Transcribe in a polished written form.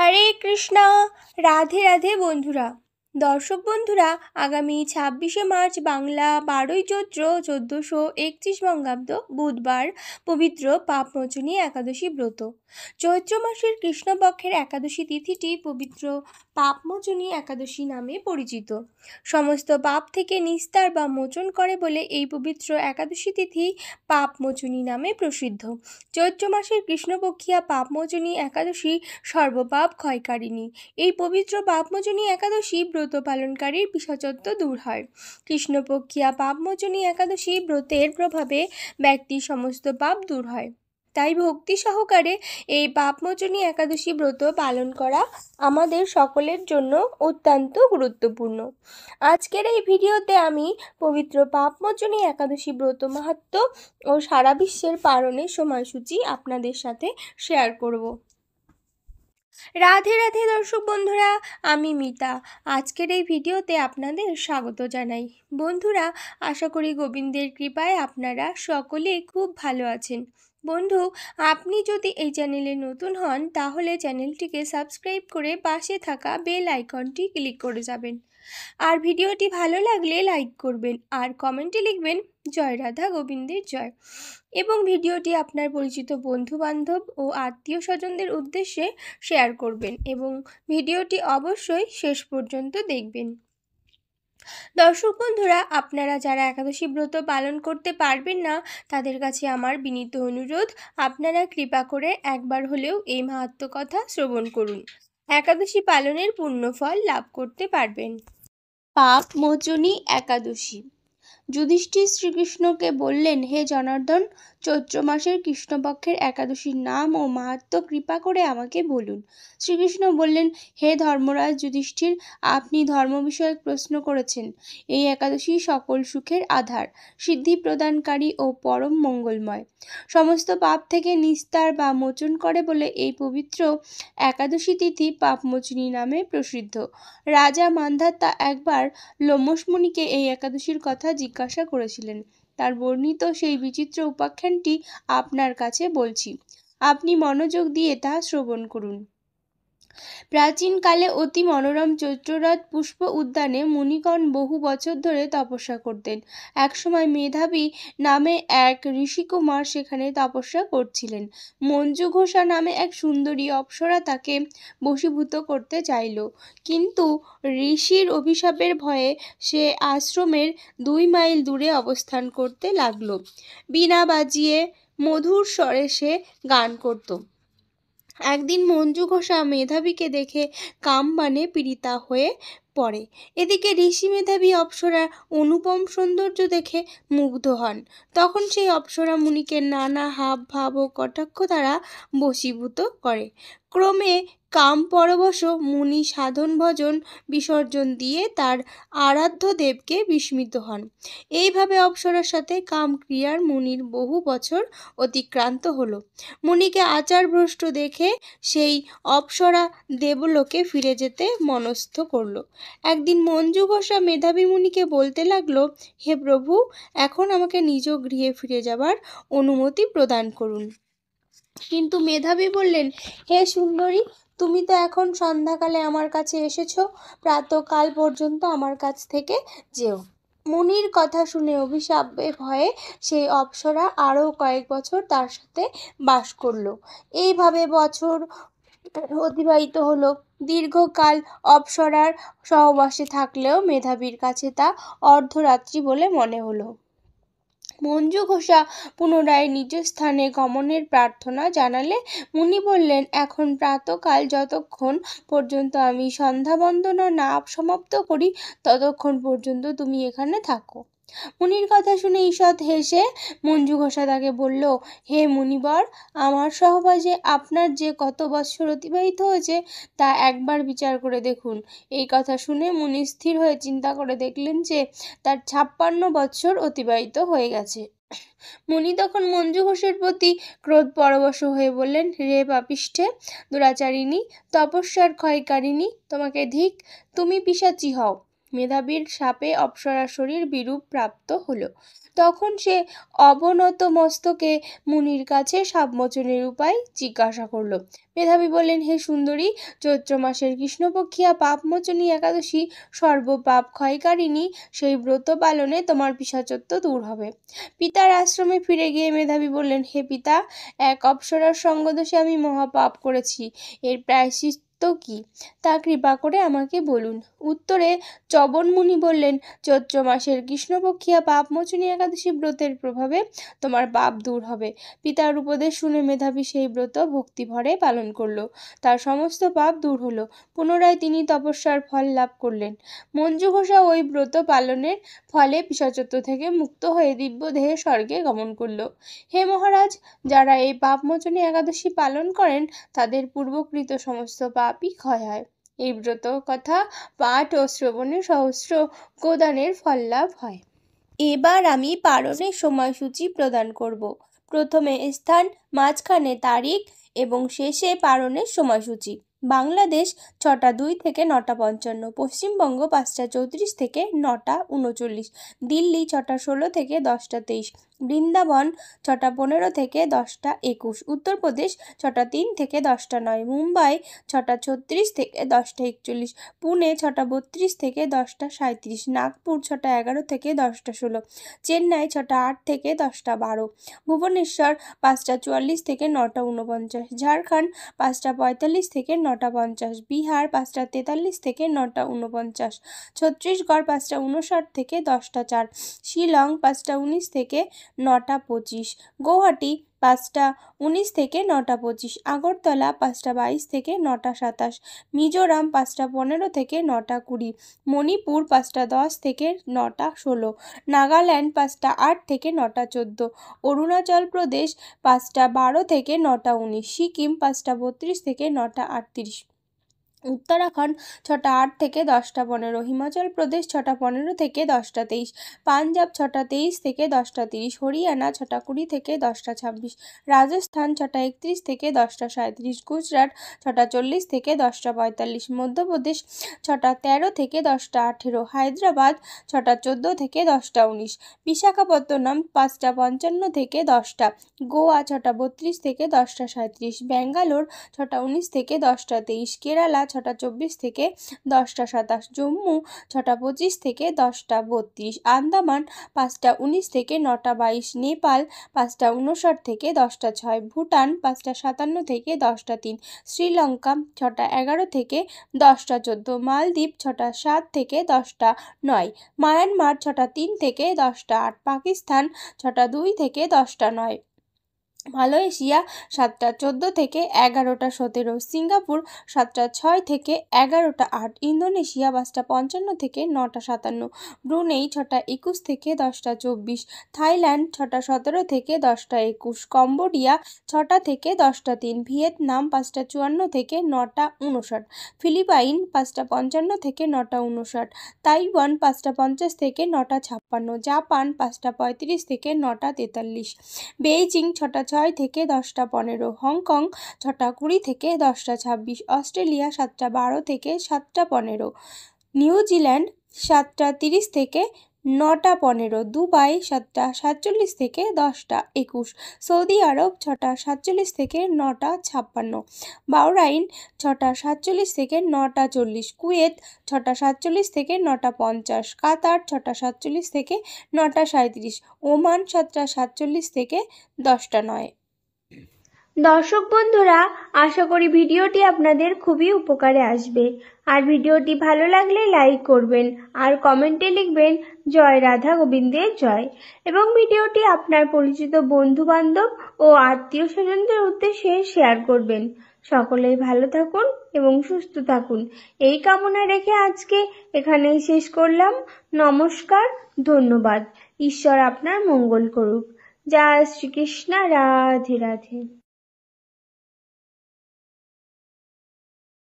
হরে কৃষ্ণা। রাধে রাধে বন্ধুরা। দর্শক বন্ধুরা, আগামী 26শে মার্চ বাংলা 12ই চৈত্র 1431 বঙ্গাব্দ বুধবার পবিত্র পাপমোচনী একাদশী ব্রত। চৈত্র মাসের কৃষ্ণপক্ষের একাদশী তিথিটি পবিত্র পাপমোচনী একাদশী নামে পরিচিত। সমস্ত পাপ থেকে নিস্তার বা মোচন করে বলে এই পবিত্র একাদশী তিথি পাপমোচনী নামে প্রসিদ্ধ। চৈত্র মাসের কৃষ্ণপক্ষিয়া পাপমোচনী একাদশী সর্বপাপ ক্ষয়কারিণী। এই পবিত্র পাপমোচনী একাদশী ব্রত পালনকারীর পিশাচত্ব দূর হয়। কৃষ্ণপক্ষিয়া পাপমোচনী একাদশী ব্রতের প্রভাবে ব্যক্তির সমস্ত পাপ দূর হয়। তাই ভক্তি সহকারে এই পাপমোচনী একাদশী ব্রত পালন করা আমাদের সকলের জন্য অত্যন্ত গুরুত্বপূর্ণ। আজকের এই ভিডিওতে আমি পবিত্র পাপমোচনী একাদশী ব্রত মাহাত্ম্য ও সারা বিশ্বের পালনের সময়সূচি আপনাদের সাথে শেয়ার করব। রাধে রাধে দর্শক বন্ধুরা, আমি মিতা। আজকের এই ভিডিওতে আপনাদের স্বাগত জানাই। বন্ধুরা, আশা করি গোবিন্দের কৃপায় আপনারা সকলে খুব ভালো আছেন। বন্ধু, আপনি যদি এই চ্যানেলে নতুন হন তাহলে চ্যানেলটিকে সাবস্ক্রাইব করে পাশে থাকা বেল আইকনটি ক্লিক করে যাবেন। আর ভিডিওটি ভালো লাগলে লাইক করবেন আর কমেন্টে লিখবেন জয় রাধা গোবিন্দের জয়, এবং ভিডিওটি আপনার পরিচিত বন্ধু বান্ধব ও আত্মীয় স্বজনদের উদ্দেশ্যে শেয়ার করবেন এবং ভিডিওটি অবশ্যই শেষ পর্যন্ত দেখবেন। দর্শক বন্ধুরা, আপনারা যারা একাদশী ব্রত পালন করতে পারবেন না তাদের কাছে আমার বিনীত অনুরোধ, আপনারা কৃপা করে একবার হলেও এই মাহাত্ম্য কথা শ্রবণ করুন। একাদশী পালনের পুণ্যফল লাভ করতে পারবেন। পাপমোচনী একাদশী। যুধিষ্ঠির শ্রীকৃষ্ণকে বললেন, হে জনার্দন, চৈত্র মাসের কৃষ্ণপক্ষের একাদশীর নাম ও মাহাত্ম্য কৃপা করে আমাকে বলুন। শ্রীকৃষ্ণ বললেন, হে ধর্মরাজ যুধিষ্ঠির, আপনি ধর্ম বিষয়ক প্রশ্ন করেছেন। এই একাদশী সকল সুখের আধার, সিদ্ধি প্রদানকারী ও পরম মঙ্গলময়। সমস্ত পাপ থেকে নিস্তার বা মোচন করে বলে এই পবিত্র একাদশী তিথি পাপমোচনী নামে প্রসিদ্ধ। রাজা মান্ধাতা একবার লোমশ মুনিকে এই একাদশীর কথা জিজ্ঞাসা করেছিলেন। তার বর্ণিত সেই বিচিত্র উপাখ্যানটি আপনার কাছে বলছি, আপনি মনোযোগ দিয়ে তা শ্রবণ করুন। প্রাচীনকালে অতি মনোরম চৈত্ররাত পুষ্প উদ্যানে মুনিগণ বহু বছর ধরে তপস্যা করতেন। একসময় মেধাবী নামে এক ঋষিকুমার সেখানে তপস্যা করছিলেন। মঞ্জু ঘোষা নামে এক সুন্দরী অপ্সরা তাকে বশীভূত করতে চাইল, কিন্তু ঋষির অভিশাপের ভয়ে সে আশ্রমের 2 মাইল দূরে অবস্থান করতে লাগল। বীণা বাজিয়ে মধুর স্বরে সে গান করত। একদিন মঞ্জু ঘোষা মেধাবীকে দেখে কামবাণে পীড়িতা হয়ে পড়ে। এদিকে ঋষি মেধাবী অপ্সরা অনুপম সৌন্দর্য দেখে মুগ্ধ হন। তখন সেই অপ্সরা মুনিকে নানা হাব ভাব ও কটাক্ষ দ্বারা বশীভূত করে। ক্রমে কাম পরবশ মুনি সাধন ভজন বিসর্জন দিয়ে তার আরাধ্য দেবকে বিস্মিত হন। এইভাবে অপ্সরার সাথে কাম ক্রিয়ার মুনির বহু বছর অতিক্রান্ত হলো। মুনিকে আচারভ্রষ্ট দেখে সেই অপ্সরা দেবলোকে ফিরে যেতে মনস্থ করল। একদিন মঞ্জু ঘোষা মেধাবী মুনিকে বলতে লাগলো, হে প্রভু, এখন আমাকে নিজ গৃহে ফিরে যাবার অনুমতি প্রদান করুন। কিন্তু মেধাবী বললেন, হে সুন্দরী, তুমি তো এখন সন্ধ্যাকালে আমার কাছে এসেছো, প্রাতঃকাল পর্যন্ত আমার কাছ থেকে যেও। মুনির কথা শুনে অভিশাপে ভয়ে সেই অপ্সরা আরও কয়েক বছর তার সাথে বাস করলো। এইভাবে বছর অতিবাহিত হলো। দীর্ঘকাল অপ্সরার সহবাসে থাকলেও মেধাবীর কাছে তা অর্ধরাত্রি বলে মনে হলো। মঞ্জু ঘোষা পুনরায় নিজ স্থানে গমনের প্রার্থনা জানালে মুনি বললেন, এখন প্রাতঃকাল যতক্ষণ পর্যন্ত আমি সন্ধ্যা বন্দনা না সমাপ্ত করি ততক্ষণ পর্যন্ত তুমি এখানে থাকো। মুনির কথা শুনে ঈষৎ হেসে মঞ্জু ঘোষা তাকে বলল, হে মুনিবর, আমার সহবাসে আপনার যে কত বৎসর অতিবাহিত হয়েছে তা একবার বিচার করে দেখুন। এই কথা শুনে মুনি স্থির হয়ে চিন্তা করে দেখলেন যে তার 56 বৎসর অতিবাহিত হয়ে গেছে। মুনি তখন মঞ্জু ঘোষের প্রতি ক্রোধ পরবশ হয়ে বললেন, রে পাপিষ্ঠে, দুরাচারিণী, তপস্যার ক্ষয়কারিণী, তোমাকে ধিক, তুমি পিশাচী হও। মেধাবীর শাপে অপ্সরার শরীর বিরূপ প্রাপ্ত হলো। তখন সে অবনত মস্তকে মুনির কাছে সাপমোচনের উপায় জিজ্ঞাসা করল। মেধাবী বললেন, হে সুন্দরী, চৈত্র মাসের কৃষ্ণপক্ষিয়া পাপমোচনী একাদশী সর্বপাপ ক্ষয়কারিণী, সেই ব্রত পালনে তোমার পিশাচত্ব দূর হবে। পিতার আশ্রমে ফিরে গিয়ে মেধাবী বললেন, হে পিতা, এক অপ্সরার সঙ্গদোষে আমি মহাপাপ করেছি, এর প্রায়শ্চিত্ত কি তা কৃপা করে আমাকে বলুন। উত্তরে চবন মুনি বললেন, চৈত্র মাসের কৃষ্ণপক্ষিয়া পাপমোচনী একাদশী ব্রতের প্রভাবে তোমার পাপ দূর হবে। পিতার উপদেশ শুনে মেধাবী সেই ব্রত ভক্তি ভরে পালন করল। তার সমস্ত পাপ দূর হলো। পুনরায় তিনি তপস্যার ফল লাভ করলেন। মঞ্জু ঘোষা ওই ব্রত পালনের ফলে পিশাচত্ব থেকে মুক্ত হয়ে দিব্য দেহে স্বর্গে গমন করল। হে মহারাজ, যারা এই পাপমোচনী একাদশী পালন করেন তাদের পূর্বকৃত সমস্ত পাপই ক্ষয় হয়। এই ব্রত কথা পাঠ ও শ্রবণে সহস্র গোদানের ফল লাভ হয়। এবার আমি পালনের সময়সূচি প্রদান করব। প্রথমে স্থান, মাঝখানে তারিখ এবং শেষে পালনের সময়সূচি। বাংলাদেশ 6টা 2 থেকে 9টা 55, পশ্চিমবঙ্গ 5টা 34 থেকে 9টা 39, দিল্লি 6টা 16 থেকে 10টা 23, বৃন্দাবন 6টা 15 থেকে 10টা 21, উত্তরপ্রদেশ 6টা 3 থেকে 10টা 9, মুম্বাই 6টা 36 থেকে 10টা 41, পুনে 6টা 32 থেকে 10টা 37, নাগপুর 6টা 11 থেকে 10টা 16, চেন্নাই 6টা 8 থেকে 10টা 12, ভুবনেশ্বর 5টা 44 থেকে 9টা 49, ঝাড়খণ্ড 5টা 45 থেকে 9টা 50, বিহার 5টা 43 থেকে 9টা 49, ছত্তিশগড় 5টা 59 থেকে 10টা 4, শিলং 5টা 19 থেকে 9টা 25, গৌহাটি 5টা 19 থেকে 9টা 25, আগরতলা 5টা 22 থেকে 9টা 27, মিজোরাম 5টা 15 থেকে 9টা 20, মণিপুর 5টা 10 থেকে 9টা 16, নাগাল্যান্ড 5টা 8 থেকে 9টা 14, অরুণাচল প্রদেশ 5টা 12 থেকে 9টা 19, সিকিম 5টা 32 থেকে 9টা 38, উত্তরাখণ্ড 6টা 8 থেকে 10টা 15, হিমাচল প্রদেশ 6টা 15 থেকে 10টা 23, পাঞ্জাব 6টা 23 থেকে 10টা 30, হরিয়ানা 6টা 20 থেকে 10টা 26, রাজস্থান 6টা 31 থেকে 10টা 37, গুজরাট 6টা 40 থেকে 10টা 45, মধ্যপ্রদেশ 6টা 13 থেকে 10টা 18, হায়দ্রাবাদ 6টা 14 থেকে 10টা 19, বিশাখাপত্তনম 5টা 55 থেকে 10টা, গোয়া 6টা 32 থেকে 10টা 37, ব্যাঙ্গালোর 6টা 19 থেকে 10টা 23, কেরালা 6টা 24 থেকে 10টা 27, জম্মু 6টা 25 থেকে 10টা 32, আন্দামান 5টা 19 থেকে 9টা 22, নেপাল 5টা 59 থেকে 10টা 6, ভুটান 5টা 57 থেকে 10টা 3, শ্রীলঙ্কা 6টা 11 থেকে 10টা 14, মালদ্বীপ 6টা 7 থেকে 10টা 9, মায়ানমার 6টা 3 থেকে 10টা 8, পাকিস্তান 6টা 2 থেকে 10টা 9, মালয়েশিয়া 7টা 14 থেকে 11টা 17, সিঙ্গাপুর 7টা 6 থেকে 11টা 8, ইন্দোনেশিয়া 5টা 55 থেকে 9টা 57, ব্রুনেই 6টা 21 থেকে 10টা 24, থাইল্যান্ড 6টা 17 থেকে 10টা 21, কম্বোডিয়া 6টা থেকে 10টা 3, ভিয়েতনাম 5টা 54 থেকে 9টা 59, ফিলিপাইন 5টা 55 থেকে 9টা 59, তাইওয়ান 5টা 50 থেকে 9টা 56, জাপান 5টা 35 থেকে 9টা 43, বেইজিং 6টা 6 থেকে 10টা 15, হংকং 6টা 20 থেকে 10টা 26, অস্ট্রেলিয়া 7টা 12 থেকে 7টা 15, নিউজিল্যান্ড 7টা 30 থেকে 9টা 15, দুবাই 7টা 47 থেকে 10টা 21, সৌদি আরব 6টা 47 থেকে 9টা 56, বাহরাইন 6টা 47 থেকে 9টা 40, কুয়েত 6টা 47 থেকে 9টা 50, কাতার 6টা 47 থেকে 9টা 37, ওমান 7টা 47 থেকে 10টা 9। দর্শক বন্ধুরা, আশা করি ভিডিওটি আপনাদের খুবই উপকারে আসবে। আর ভিডিওটি ভালো লাগলে লাইক করবেন আর কমেন্টে লিখবেন জয় রাধা গোবিন্দের জয়, এবং ভিডিওটি আপনার পরিচিত বন্ধু বান্ধব ও আত্মীয় স্বজনদের উদ্দেশ্যে শেয়ার করবেন। সকলেই ভালো থাকুন এবং সুস্থ থাকুন, এই কামনা রেখে আজকে এখানেই শেষ করলাম। নমস্কার, ধন্যবাদ। ঈশ্বর আপনার মঙ্গল করুক। জয় শ্রীকৃষ্ণ, রাধে রাধে।